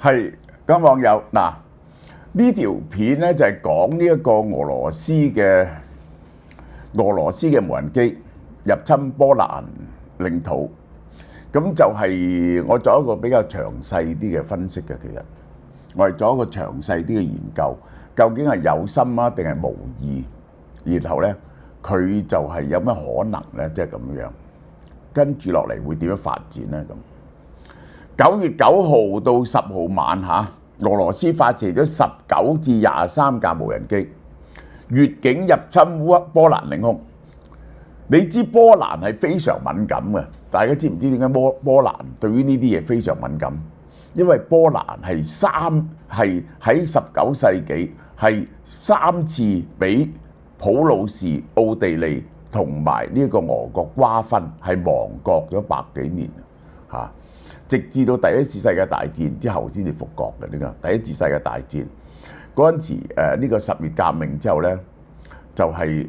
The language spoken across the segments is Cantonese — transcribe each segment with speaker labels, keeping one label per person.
Speaker 1: 係咁網友嗱，呢條片咧就係講呢一個俄羅斯嘅無人機入侵波蘭領土，咁就係我做一個比較詳細啲嘅分析嘅。其實我係做一個詳細啲嘅研究，究竟係有心啊定係無意，然後咧佢就係有咩可能咧，即係咁樣。跟住落嚟會點樣發展咧？咁9月9號到10號晚嚇，俄羅斯發射咗19至23架無人機越境入侵波蘭領空。你知波蘭係非常敏感嘅，大家知唔知點解波蘭對於呢啲嘢非常敏感？因為波蘭係喺19世紀係3次俾普魯士、奧地利同埋呢個俄國瓜分，係亡國咗100幾年嚇。直至到第一次世界大戰之後先至復國嘅。呢個第一次世界大戰嗰陣時，呢個10月革命之後咧，就係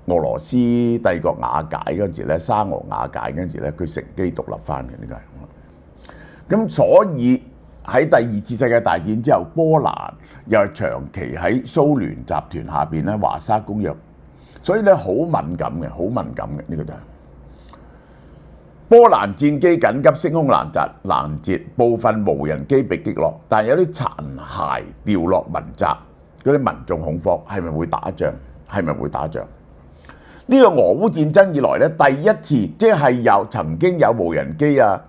Speaker 1: 俄羅斯帝國瓦解嗰陣時咧，沙俄瓦解嗰陣時咧，佢乘機獨立翻嘅。呢個係咁，所以喺第二次世界大戰之後，波蘭又係長期喺蘇聯集團下邊咧，華沙公約，所以咧好敏感嘅，好敏感嘅。呢個就係波蘭戰機緊急升空攔截，部分無人機被擊落，但有啲殘骸掉落民宅，嗰啲民眾恐慌，係咪會打仗？係咪會打仗？呢個俄烏戰爭以來咧，第一次即係曾經有無人機啊，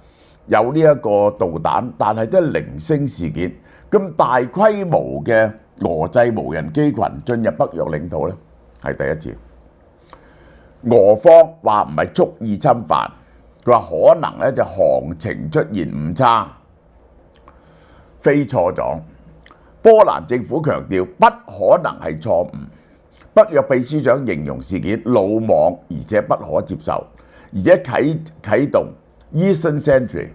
Speaker 1: 有呢一個導彈，但係都係零星事件。咁大規模嘅俄製無人機群進入北約領土咧，係第一次。俄方話唔係蓄意侵犯。佢話可能咧就航程出現誤差，飛錯咗。波蘭政府強調不可能係錯誤。北約秘書長形容事件魯莽而且不可接受，而且啟動 Eastern Sentry，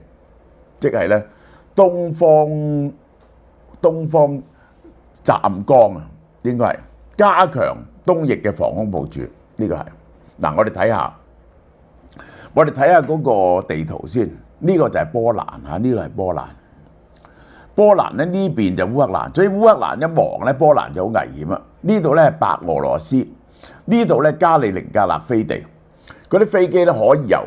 Speaker 1: 即係咧東方站崗啊，應該係加強東翼嘅防空部署。呢個係嗱，我哋睇下嗰個地圖先，呢個就係波蘭嚇，呢個係波蘭。波蘭咧呢邊就烏克蘭，所以烏克蘭一亡咧，波蘭就好危險啊！呢度咧係白俄羅斯，呢度咧加里寧格勒飛地，嗰啲飛機咧可以由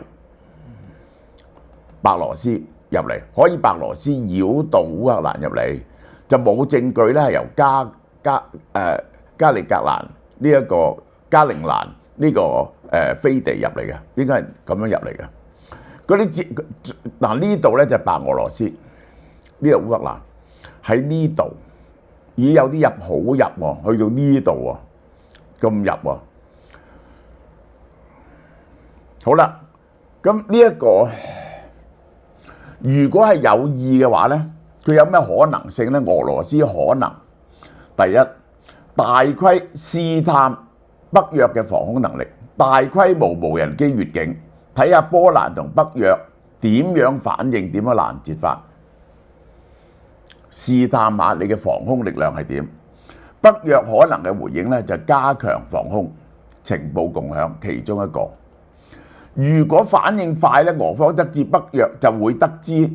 Speaker 1: 白羅斯入嚟，可以白羅斯繞道烏克蘭入嚟，就冇證據咧係由加里格蘭呢一個加陵蘭呢個飛地入嚟嘅，應該係咁樣入嚟嘅。嗰啲嗱呢度咧就係白俄羅斯，呢度烏克蘭喺呢度，已經有啲入好入喎，去到呢度喎，咁入喎。好啦，咁呢一個如果係有意嘅話咧，佢有咩可能性咧？俄羅斯可能第一大規試探北約嘅防空能力。大規模無人機越境，睇下波蘭同北約點樣反應，點樣攔截法，試探下你嘅防空力量係點。北約可能嘅回應咧就加強防空、情報共享其中一個。如果反應快咧，俄方得知北約就會得知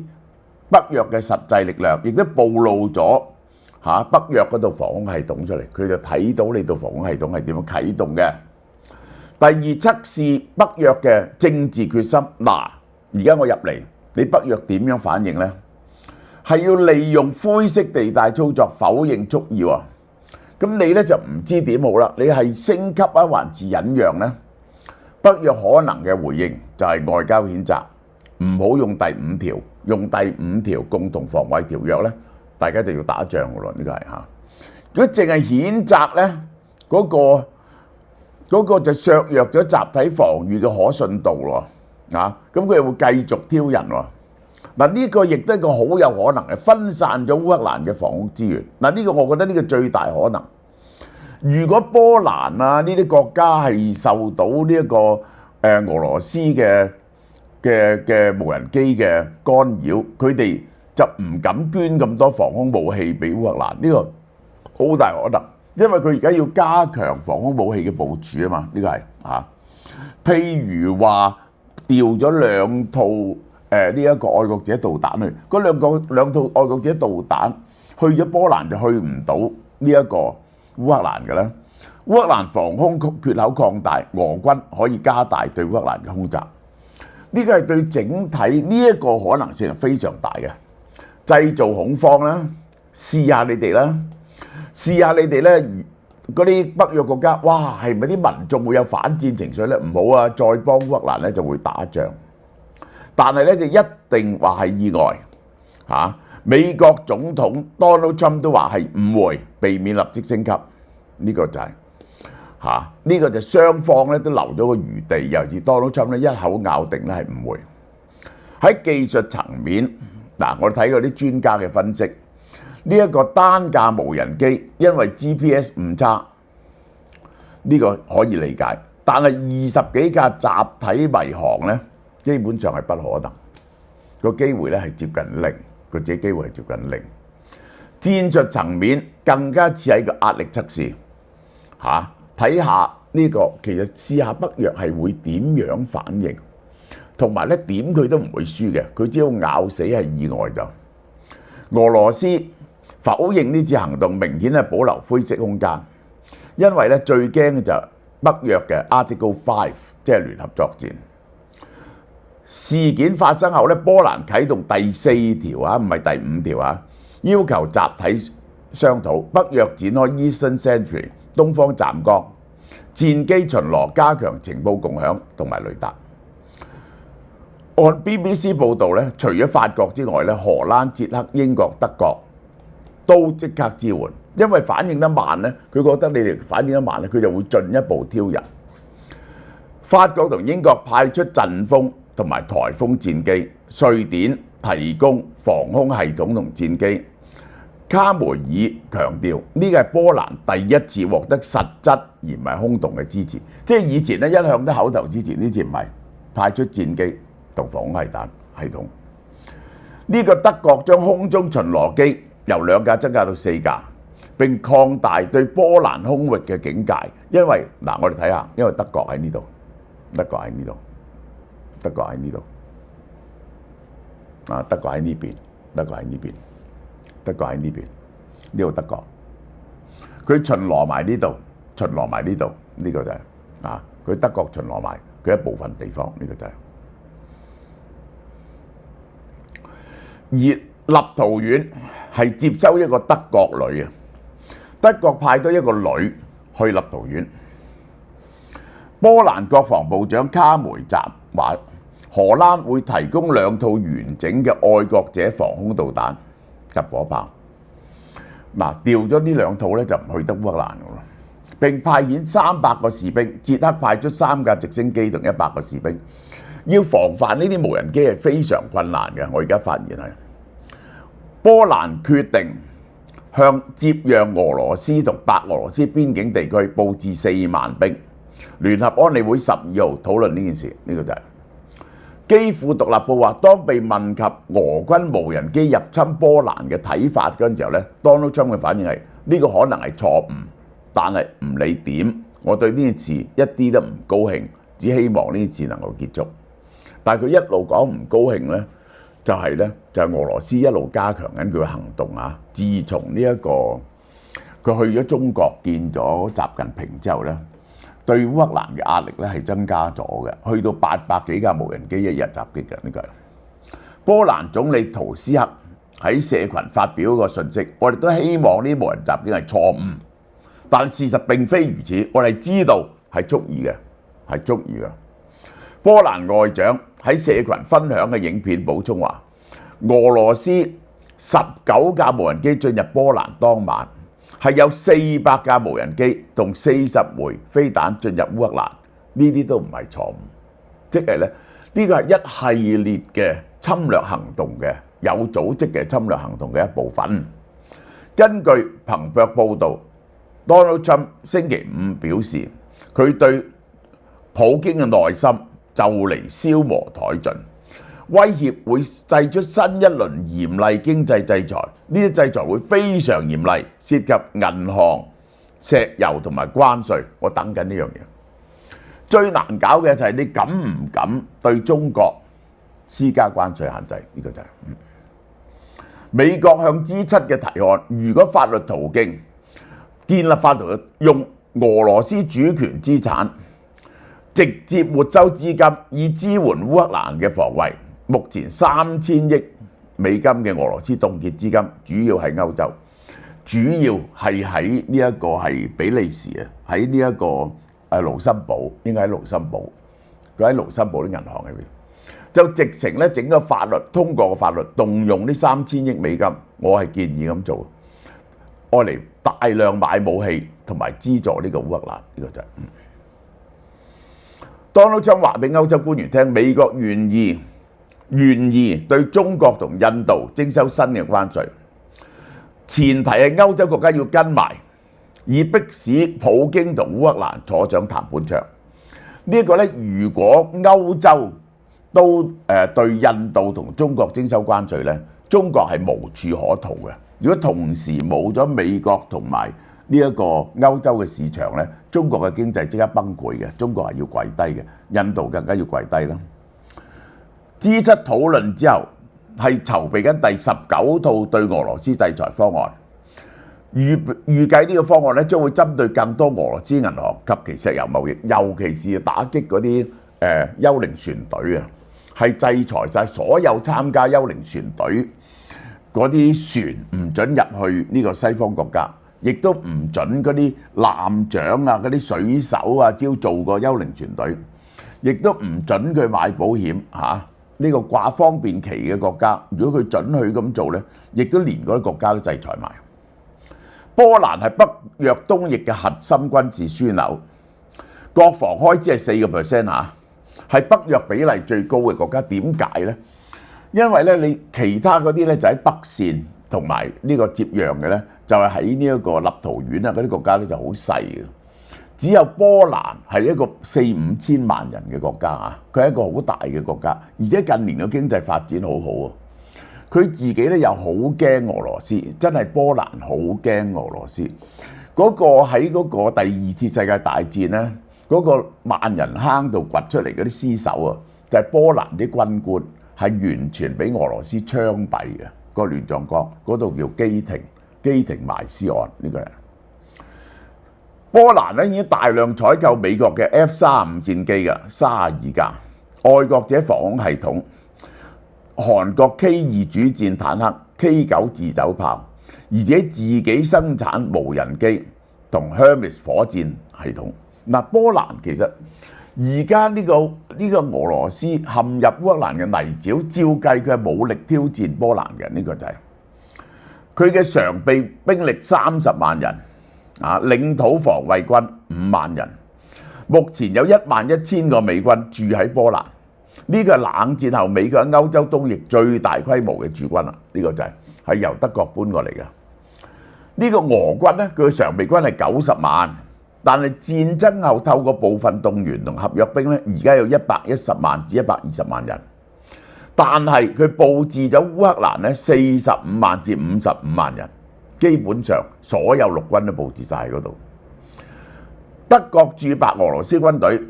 Speaker 1: 北約嘅實際力量，亦都暴露咗北約嗰度防空系統出嚟，佢就睇到你度防空系統係點樣啟動嘅。第二，測試北約嘅政治決心。嗱，而家我入嚟，你北約點樣反應呢？係要利用灰色地帶操作，否認蓄意喎。咁你咧就唔知點好啦。你係升級啊，還是忍讓呢？北約可能嘅回應就係外交譴責，唔好用第5條，用第5條共同防衛條約咧，大家就要打仗噶咯。呢個係嚇。如果淨係譴責咧，嗰個就削弱咗集體防禦嘅可信度咯，咁佢又會繼續挑釁喎。嗱，呢個亦都係一個好有可能係分散咗烏克蘭嘅防空資源。嗱，呢個我覺得呢個最大可能。如果波蘭啊呢啲國家係受到呢一個俄羅斯嘅無人機嘅干擾，佢哋就唔敢捐咁多防空武器俾烏克蘭。呢個好大可能。因為佢而家要加強防空武器嘅部署啊嘛，呢個係譬如話調咗2套呢一個愛國者導彈去，嗰兩套愛國者導彈去咗波蘭就去唔到呢一個烏克蘭嘅啦。烏克蘭防空缺口擴大，俄軍可以加大對烏克蘭嘅空襲。呢個係對整體呢一個可能性係非常大嘅，製造恐慌啦，試下你哋啦，試下你哋咧嗰啲北約國家，哇係咪啲民眾會有反戰情緒咧？唔好啊，再幫烏克蘭咧就會打仗。但係咧就一定話係意外嚇。美國總統 Donald Trump 都話係誤會，避免立即升級。呢個就係呢個就雙方咧都留咗個餘地，尤其是 Donald Trump 咧一口咬定咧係誤會。喺技術層面嗱，我哋睇過啲專家嘅分析，呢一個單架無人機因為 GPS 誤差，呢個可以理解，但係20幾架集體迷航咧，基本上係不可能，個機會咧係接近零，個自己機會係接近零。戰術層面更加似係個壓力測試嚇，睇下呢個其實試下北約係會點樣反應，同埋咧點佢都唔會輸嘅，佢只要咬死係意外就。俄羅斯否認呢次行動明顯係保留灰色空間，因為咧最驚嘅就係北約嘅 Article 5，即係聯合作戰。事件發生後咧，波蘭啟動第4條啊，唔係第5條啊，要求集體商討，北約展開 Eastern Sentry 東方站崗，戰機巡邏，加強情報共享同埋雷達。按 BBC 報導咧，除咗法國之外咧，荷蘭、捷克、英國、德國都即刻支援，因為反應得慢咧，佢覺得你哋反應得慢咧，佢就會進一步挑釁。法國同英國派出陣風同埋颱風戰機，瑞典提供防空系統同戰機。卡梅爾強調呢個係波蘭第一次獲得實質而唔係空洞嘅支持，即係以前咧一向都口頭支持，呢次唔係派出戰機同防空系統。呢個德國將空中巡邏機由2架增加到4架，並擴大對波蘭空域嘅警戒，因為嗱我哋睇下，因為德國喺呢度，德國喺呢度，德國喺呢度，啊德國喺呢邊，德國喺呢邊。德國喺呢邊，呢度德國，佢巡邏埋呢度，巡邏埋呢度，呢個就係佢德國巡邏埋佢一部分地方，呢個就係。而立陶宛係接收一個德國女啊，德國派咗一個女去立陶宛。波蘭國防部長卡梅澤話，荷蘭會提供2套完整嘅愛國者防空導彈及火炮。嗱，調咗呢2套咧就唔去得烏克蘭㗎啦。並派遣300個士兵，捷克派出3架直升機同100個士兵。要防範呢啲無人機係非常困難嘅。我而家發現係波蘭決定向接壤俄羅斯同白俄羅斯邊境地區佈置4萬兵。聯合安理會12號討論呢件事，呢個就係。基輔獨立報話，當被問及俄軍無人機入侵波蘭嘅睇法嗰陣時候咧，Donald Trump 嘅反應係呢個可能係錯誤，但係唔理點，我對呢件事一啲都唔高興，只希望呢件事能夠結束。但係佢一路講唔高興咧，就係俄羅斯一路加強緊佢嘅行動啊！自從呢一個佢去咗中國見咗習近平之後咧，對烏克蘭嘅壓力咧係增加咗嘅，去到800幾架無人機一日襲擊嘅呢個。波蘭總理圖斯克喺社群發表個訊息，我哋都希望呢啲無人襲擊係錯誤，但事實並非如此，我哋知道係蓄意嘅，係蓄意嘅。波蘭外長喺社群分享嘅影片補充話，俄羅斯19架無人機進入波蘭當晚，係有400架無人機同40枚飛彈進入烏克蘭，呢啲都唔係錯誤，即係咧呢個係一系列嘅侵略行動嘅有組織嘅侵略行動嘅一部分。根據彭博報導 ，Donald Trump 星期5表示，佢對普京嘅耐心就嚟消磨殆盡，威脅會祭出新一輪嚴厲經濟制裁，呢啲制裁會非常嚴厲，涉及銀行、石油同埋關稅。我等緊呢樣嘢。最難搞嘅就係你敢唔敢對中國施加關稅限制，呢個就係美國向 G7 嘅提案，如果法律途徑建立法律用俄羅斯主權資產直接沒收資金，以支援烏克蘭嘅防衛。目前3000億美金嘅俄羅斯凍結資金，主要係歐洲，主要係喺呢一個係比利時啊，喺呢一個盧森堡，應該喺盧森堡，佢喺盧森堡啲銀行入邊，就直情咧整個法律通過個法律動用呢3000億美金，我係建議咁做，愛嚟大量買武器同埋資助呢個烏克蘭，呢個就係。Donald Trump話俾歐洲官員聽，美國願意對中國同印度徵收新嘅關稅，前提係歐洲國家要跟埋，以迫使普京同烏克蘭坐上談判桌。呢一個咧，如果歐洲都對印度同中國徵收關稅咧，中國係無處可逃嘅。如果同時冇咗美國同埋呢一個歐洲嘅市場咧，中國嘅經濟即刻崩潰嘅，中國係要跪低嘅，印度更加要跪低啦。G7 討論之後係籌備緊第19套對俄羅斯制裁方案，預計呢個方案咧將會針對更多俄羅斯銀行及其石油貿易，尤其是打擊嗰啲幽靈船隊啊，係制裁晒所有參加幽靈船隊嗰啲船，唔准入去呢個西方國家，亦都唔准嗰啲艦長啊、嗰啲水手啊，只要做過幽靈船隊，亦都唔准佢買保險嚇。呢個掛方便期嘅國家，如果佢准許咁做咧，亦都連嗰啲國家都制裁埋。波蘭係北約東翼嘅核心軍事樞紐，國防開支係4%嚇，係北約比例最高嘅國家。點解咧？因為咧你其他嗰啲咧就喺北線同埋呢個接壤嘅咧，就係喺呢一個立陶宛啊嗰啲國家咧就好細嘅。只有波蘭係一個4-5千萬人嘅國家啊，佢係一個好大嘅國家，而且近年嘅經濟發展好好啊。佢自己咧又好驚俄羅斯，真係波蘭好驚俄羅斯。嗰個喺嗰個第2次世界大戰咧，嗰個萬人坑度掘出嚟嗰啲屍首啊，就係波蘭啲軍官係完全俾俄羅斯槍斃嘅。個亂葬崗嗰度叫基廷埋屍案呢個人。波蘭咧已經大量採購美國嘅 F-35戰機嘅32架，愛國者防空系統，韓國 K2 主戰坦克、K9 自走炮，而且自己生產無人機同 Hermes 火箭系統。嗱，波蘭其實而家呢個俄羅斯陷入烏克蘭嘅泥沼，照計佢係武力挑戰波蘭嘅，呢個就係佢嘅常備兵力30萬人。領土防衛軍5萬人，目前有11000個美軍駐喺波蘭，呢個係冷戰後美國喺歐洲東翼最大規模嘅駐軍啦。呢個就係由德國搬過嚟嘅。呢個俄軍咧，佢嘅常備軍係90萬，但係戰爭後透過部分動員同合約兵咧，而家有110萬至120萬人，但係佢佈置咗烏克蘭咧45萬至55萬人。基本上所有陸軍都佈置晒喺嗰度。德國駐白俄羅斯軍隊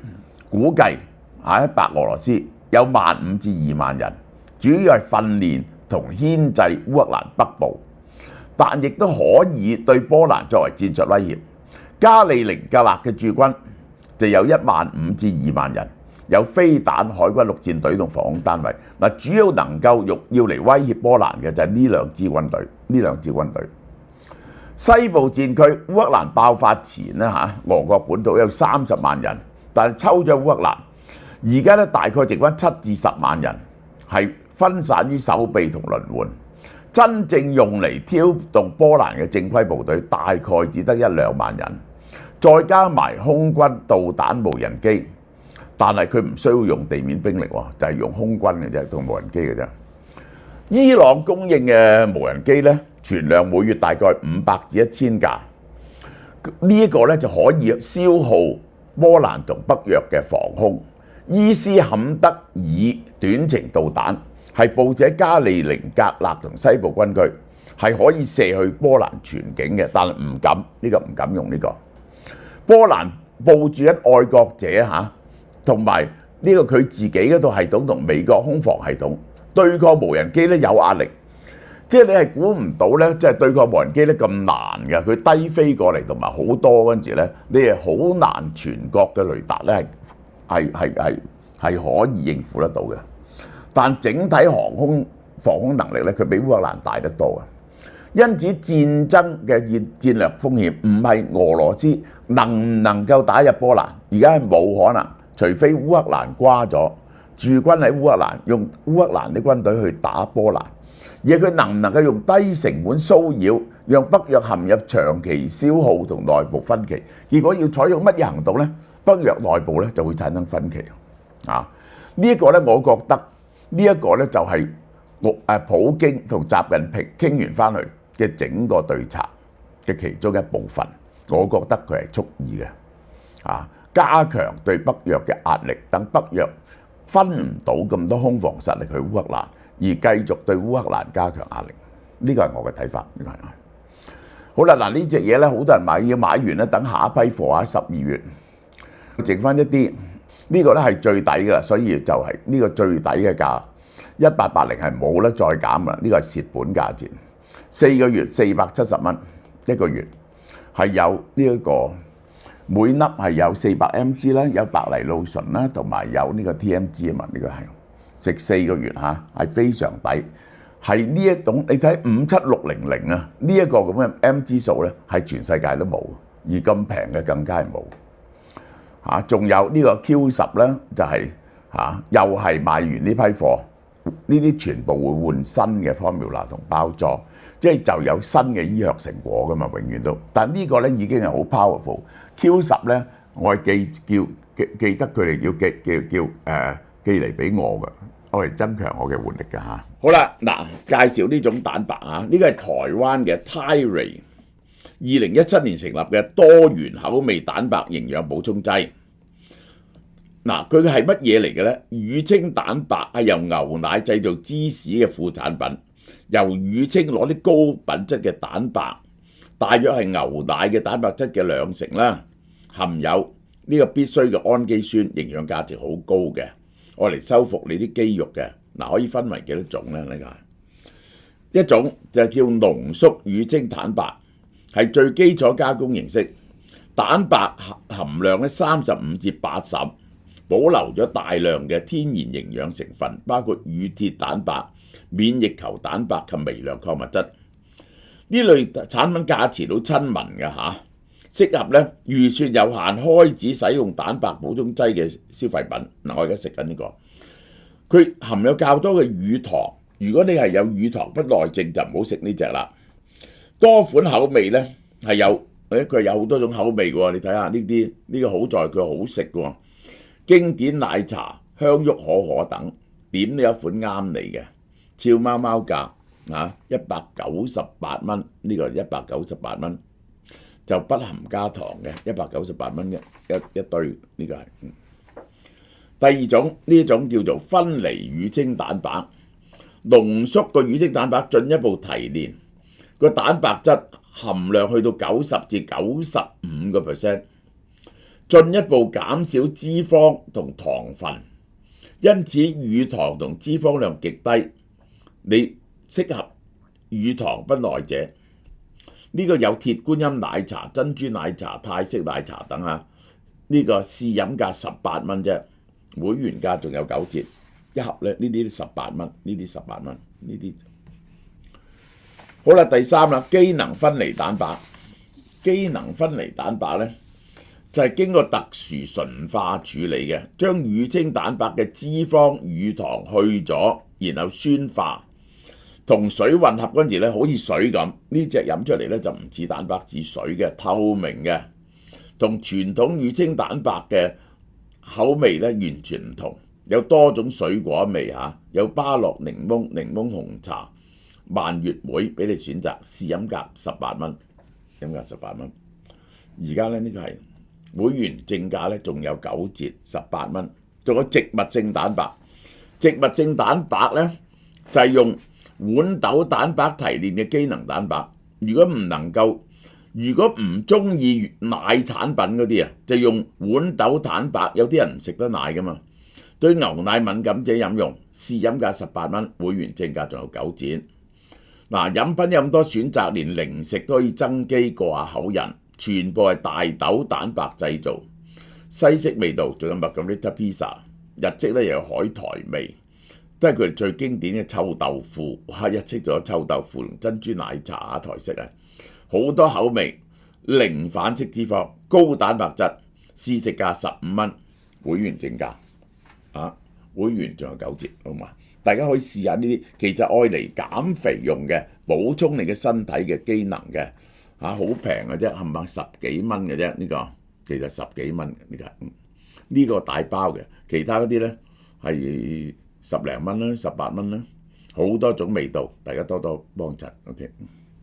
Speaker 1: 估計喺白俄羅斯有15000至2萬人，主要係訓練同牽制烏克蘭北部，但亦都可以對波蘭作為戰術威脅。加里寧格勒嘅駐軍就有15000至2萬人，有飛彈、海軍陸戰隊同防空單位。嗱，主要能夠要嚟威脅波蘭嘅就係呢兩支軍隊。西部戰區烏克蘭爆發前咧俄國本土有30萬人，但係抽咗烏克蘭，而家咧大概剩翻7至10萬人，係分散於守備同輪換。真正用嚟挑動波蘭嘅正規部隊大概只得1-2萬人，再加埋空軍導彈無人機，但係佢唔需要用地面兵力喎，就係用空軍嘅啫，同無人機嘅啫。伊朗供應嘅無人機咧，存量每月大概500至1000架，呢一個咧就可以消耗波蘭同北約嘅防空。伊斯坎德爾短程導彈係佈置喺加里寧格勒同西部軍區，係可以射去波蘭全境嘅，但係唔敢用呢個。波蘭佈置緊愛國者同埋呢個佢自己嗰套系統同美國空防系統對抗無人機咧有壓力，即係你係估唔到咧，即係對抗無人機咧咁難嘅，佢低飛過嚟同埋好多嗰陣時咧，你係好難全國嘅雷達咧係可以應付得到嘅。但整體航空防空能力咧，佢比烏克蘭大得多啊！因此戰爭嘅戰略風險唔係俄羅斯能唔能夠打入波蘭，而家係冇可能，除非烏克蘭瓜咗，駐軍喺烏克蘭，用烏克蘭啲軍隊去打波蘭，而佢能唔能夠用低成本騷擾，讓北約陷入長期消耗同內部分歧？結果要採用乜嘢行動呢？北約內部咧就會產生分歧啊！呢一個咧，我覺得呢一個咧就係普京同習近平傾完翻去嘅整個對策嘅其中一部分，我覺得佢係蓄意嘅啊，加強對北約嘅壓力，等北約分唔到咁多空防實力去烏克蘭，而繼續對烏克蘭加強壓力。呢個係我嘅睇法。呢個係好啦，嗱呢隻嘢咧，好多人買，要買完咧，等下一批貨喺12月，剩翻一啲。呢個咧係最抵㗎啦，所以就係呢個最抵嘅價，1880係冇得再減㗎啦，呢個係蝕本價錢。4個月470蚊一個月，係有呢一個每粒係有400mg 啦，有白藜蘆醇啦，同埋有呢個 TMG 啊嘛，呢個係食4個月嚇，係非常抵。係呢一種你睇57600啊，呢一個咁嘅 mg 數咧，係全世界都冇，而咁平嘅更加係冇。仲有呢個 Q10咧，就係又係賣完呢批貨，呢啲全部會換新嘅 formula 同包裝，即係就有新嘅醫學成果噶嘛，永遠都。但呢個咧已經係好 powerful。Q10咧，我係記得佢哋要寄嚟俾我嘅，我嚟增強我嘅活力㗎嚇。好啦，嗱介紹呢種蛋白啊，呢個係台灣嘅 Tyray 2017年成立嘅多元口味蛋白營養補充劑。嗱，佢係乜嘢嚟嘅呢？乳清蛋白係由牛奶製造芝士嘅副產品，由乳清攞啲高品質嘅蛋白，大約係牛奶嘅蛋白質嘅2成啦，含有呢個必須嘅氨基酸，營養價值好高嘅，愛嚟修復你啲肌肉嘅。嗱，可以分為幾多種呢？呢個一種就叫濃縮乳清蛋白，係最基礎加工形式，蛋白含量咧35至80，保留咗大量嘅天然營養成分，包括乳鐵蛋白、免疫球蛋白及微量礦物質。呢類產品價錢好親民嘅嚇，適合咧預算有限開始使用蛋白補充劑嘅消費品。嗱，我而家食緊呢個，佢含有較多嘅乳糖。如果你係有乳糖不耐症就唔好食呢隻啦。多款口味咧係有，佢有好多種口味嘅喎。你睇下呢啲，呢個好在佢好食嘅喎。經典奶茶、香郁可可等，點都有一款啱你嘅。俏貓貓價198蚊，呢個198蚊就不含加糖嘅，198蚊一堆，呢個係。第二種呢種叫做分離乳清蛋白，濃縮個乳清蛋白進一步提煉，個蛋白質含量去到90至95%，進一步減少脂肪同糖分，因此乳糖同脂肪量極低，你適合乳糖不耐者。呢個有鐵觀音奶茶、珍珠奶茶、泰式奶茶等嚇，呢個試飲價18蚊啫。會員價仲有9折，一盒咧呢啲18蚊，呢啲18蚊，呢啲好啦。第三啦，機能分離蛋白。機能分離蛋白咧就係經過特殊純化處理嘅，將乳清蛋白嘅脂肪、乳糖去咗，然後酸化，同水混合嗰陣時咧，好似水咁。呢隻飲出嚟咧就唔似蛋白，似水嘅，透明嘅，同傳統乳清蛋白嘅口味咧完全唔同，有多種水果味嚇，有芭樂檸檬、檸檬紅茶、蔓越莓俾你選擇。試飲價18蚊，飲價18蚊。而家咧呢個係會員正價咧仲有9折，18蚊。仲有植物性蛋白，植物性蛋白咧就係用豌豆蛋白提煉嘅機能蛋白。如果唔中意奶產品嗰啲啊，就用豌豆蛋白。有啲人唔食得奶噶嘛，
Speaker 2: 對牛奶敏感者飲用，試飲價18蚊，會員正價仲有9折。嗱，飲品有咁多選擇，連零食都可以增肌過下口癮，全部係大豆蛋白製造，西式味道，仲有Margherita Pizza，日式咧又有海苔味，都係佢哋最經典嘅臭豆腐。哇！日式仲有臭豆腐同珍珠奶茶啊，台式啊，好多口味，零反式脂肪，高蛋白質，試食價15蚊，會員正價會員仲有9折，好嘛？大家可以試下呢啲，其實愛嚟減肥用嘅，補充你嘅身體嘅機能嘅，好平嘅啫，係咪10幾蚊嘅啫？呢個其實10幾蚊呢個大包嘅，其他嗰啲咧係10零蚊啦，18蚊啦，好多種味道，大家多多幫襯。OK。